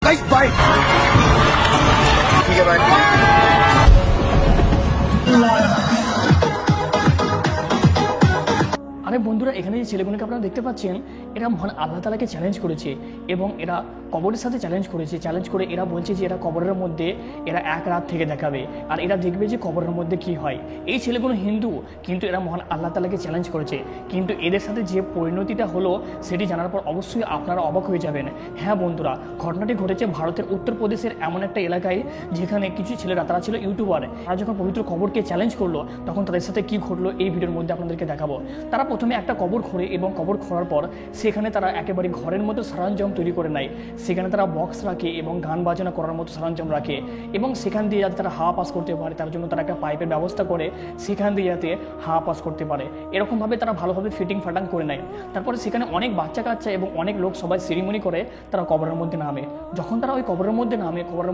Bye ठीक है bye. আরে বন্ধুরা, এখানে যে ছেলেগুলোকে আপনারা দেখতে পাচ্ছেন, এরা মহান আল্লাহ তাআলাকে চ্যালেঞ্জ করেছে এবং এরা কবরের সাথে চ্যালেঞ্জ করে এরা বলছে যে এরা কবরের মধ্যে এরা এক রাত থেকে দেখাবে আর এরা দেখবে যে কবরের মধ্যে কি হয়। এই ছেলেগুলো হিন্দু, কিন্তু এরা মহান আল্লাহ তাআলাকে চ্যালেঞ্জ করেছে। কিন্তু এদের সাথে যে পরিণতিটা হলো সেটি জানার পর অবশ্যই আপনারা অবাক হয়ে যাবেন। হ্যাঁ বন্ধুরা, ঘটনাটি ঘটেছে ভারতের উত্তরপ্রদেশের এমন একটা এলাকায়, যেখানে কিছু ছেলেরা, তারা ছিল ইউটিউবার, তারা যখন পবিত্র কবরকে চ্যালেঞ্জ করলো তখন তাদের সাথে কি ঘটলো এই ভিডিওর মধ্যে আপনাদেরকে দেখাবো। তারা প্রথমে একটা কবর খোঁড়ে এবং কবর খোঁড়ার পর সেখানে তারা একেবারে ঘরের মতো সরঞ্জাম তৈরি করে নেয়। সেখানে তারা বক্স রাখে এবং গান বাজনা করার মতো সরঞ্জাম রাখে এবং সেখান দিয়ে যাতে তারা হাওয়া পাস করতে পারে তার জন্য তারা একটা পাইপের ব্যবস্থা করে সেখান দিয়ে যাতে হাওয়া পাস করতে পারে। এরকমভাবে তারা ভালোভাবে ফিটিং ফাটাং করে নেয়। তারপরে সেখানে অনেক বাচ্চা কাচ্চা এবং অনেক লোক সবাই সেরিমনি করে তারা কবরের মধ্যে নামে। যখন তারা ওই কবরের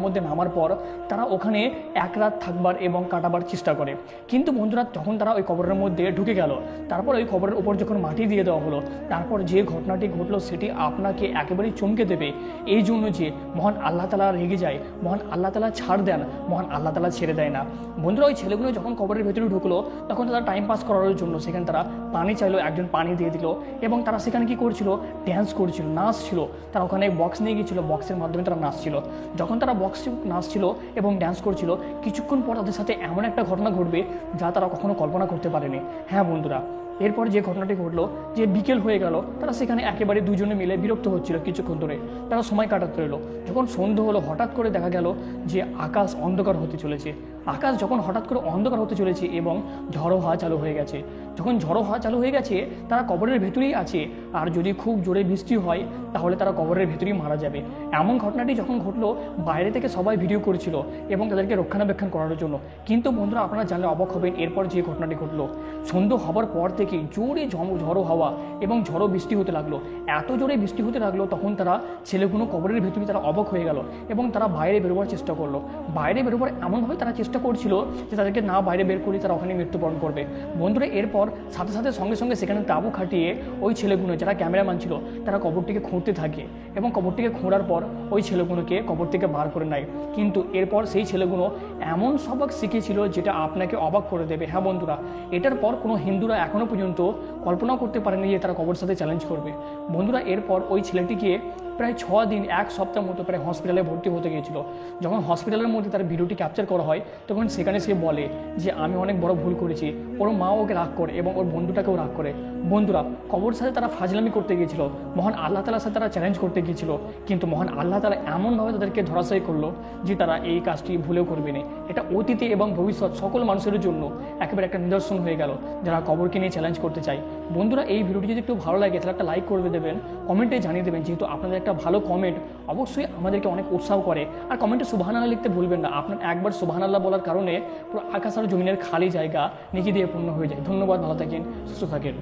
মধ্যে নামার পর তারা ওখানে এক রাত থাকবার এবং কাটাবার চেষ্টা করে। কিন্তু বন্ধুরা, যখন তারা ওই কবরের মধ্যে ঢুকে গেল, তারপর ওই কবরের উপর যখন মাটি দিয়ে দেওয়া হলো, তারপর যে ঘটনাটি ঘটলো সেটি আপনাকে একেবারেই চমকে দেবে। এই জন্য যে মহান আল্লাহ তাআলা রেগে যায়, মহান আল্লাহ তাআলা ছাড় দেন, মহান আল্লাহ তাআলা ছেড়ে দেয় না। বন্ধুরা, ওই ছেলেগুলো যখন কবরের ভেতরে ঢুকলো তখন তারা টাইম পাস করার জন্য সেখানে তারা পানি চাইলো, একজন পানি দিয়ে দিল এবং তারা সেখানে কি করছিল, ড্যান্স করছিল, নাচছিল। তারা ওখানে বক্স নিয়ে গিয়েছিল, বক্সের মাধ্যমে তারা নাচছিল। যখন তারা বক্সে নাচছিল এবং ড্যান্স করছিল, কিছুক্ষণ পর তাদের সাথে এমন একটা ঘটনা ঘটবে যা তারা কখনো কল্পনা করতে পারেনি। হ্যাঁ বন্ধুরা, এরপর যে ঘটনাটি ঘটলো যে বিকেল হয়ে গেল, তারা সেখানে একেবারে দুজনে মিলে বিরক্ত হচ্ছিল। কিছুক্ষণ ধরে তারা সময় কাটাতে রইল। যখন সন্ধ্যা হলো, হঠাৎ করে দেখা গেল যে আকাশ অন্ধকার হতে চলেছে। আকাশ যখন হঠাৎ করে অন্ধকার হতে চলেছে এবং ঝড়ো হাওয়া চালু হয়ে গেছে। যখন ঝড়ো হাওয়া চালু হয়ে গেছে, তারা কবরের ভেতরেই আছে, আর যদি খুব জোরে বৃষ্টি হয় তাহলে তারা কবরের ভেতরেই মারা যাবে। এমন ঘটনাটি যখন ঘটলো, বাইরে থেকে সবাই ভিডিও করেছিল এবং তাদেরকে রক্ষণাবেক্ষণ করার জন্য। কিন্তু বন্ধুরা, আপনারা জানলে অবাক হবেন, এরপর যে ঘটনাটি ঘটলো, সন্ধ্যা হবার পর থেকে জোরে ঝড়ো হাওয়া এবং ঝড়ো বৃষ্টি হতে লাগলো। এত জোরে বৃষ্টি হতে লাগলো, তখন তারা ছেলেগুলো কবরের ভেতরে তারা অবাক হয়ে গেল এবং তারা বাইরে বেরোবার চেষ্টা করলো। বাইরে বেরোবার এমনভাবে তারা চেষ্টা করছিল যে তাদেরকে না বাইরে বের করে তারা ওখানে মৃত্যুবরণ করবে। বন্ধুরা, এরপর সঙ্গে সঙ্গে সেখানে তাঁবু খাটিয়ে ওই ছেলেগুলো, যারা ক্যামেরাম্যান ছিল, তারা কবরটিকে খুঁড়তে থাকে এবং কবরটিকে খোঁড়ার পর ওই ছেলেগুলোকে কবর থেকে বার করে নেয়। কিন্তু এরপর সেই ছেলেগুলো এমন সবক শিখেছিল যেটা আপনাকে অবাক করে দেবে। হ্যাঁ বন্ধুরা, এটার পর কোনো হিন্দুরা এখনও পর্যন্ত কল্পনাও করতে পারেনি যে তারা কবর সাথে চ্যালেঞ্জ করবে। বন্ধুরা, এরপর ওই ছেলেটিকে প্রায় 6 দিন, এক সপ্তাহ মতো প্রায় হসপিটালে ভর্তি হতে গিয়েছিল। যখন হসপিটালের মধ্যে তার ভিডিওটি ক্যাপচার করা হয়, তখন সেখানে সে বলে যে আমি অনেক বড় ভুল করেছি। ওর মা ওকে রাগ করে এবং ওর বন্ধুটাকেও রাগ করে। বন্ধুরা, কবর সাথে তারা ফাজলামি করতে গিয়েছিল, মহান আল্লাহ তাআলার সাথে তারা চ্যালেঞ্জ করতে গিয়েছিল, কিন্তু মহান আল্লাহ তাআলা এমনভাবে তাদেরকে ধরাশায়ী করলো যে তারা এই কাজটি ভুলেও করবে না। এটা অতীতে এবং ভবিষ্যৎ সকল মানুষের জন্য একেবারে একটা নিদর্শন হয়ে গেল যারা কবরকে নিয়ে চ্যালেঞ্জ করতে চায়। বন্ধুরা, এই ভিডিওটি যদি একটু ভালো লাগে তাহলে একটা লাইক করে দেবেন, কমেন্টে জানিয়ে দেবেন, যেহেতু আপনাদের একটা ভালো কমেন্ট অবশ্যই আমাদেরকে অনেক উৎসাহ করে। আর কমেন্টে সুবহানাল্লাহ লিখতে ভুলবেন না। আপনার একবার সুবহানাল্লাহ বলার কারণে পুরো আকাশ আর জমিনের খালি জায়গা নেকি দিয়ে পূর্ণ হয়ে যায়। ধন্যবাদ, ভালো থাকেন, সুস্থ থাকেন।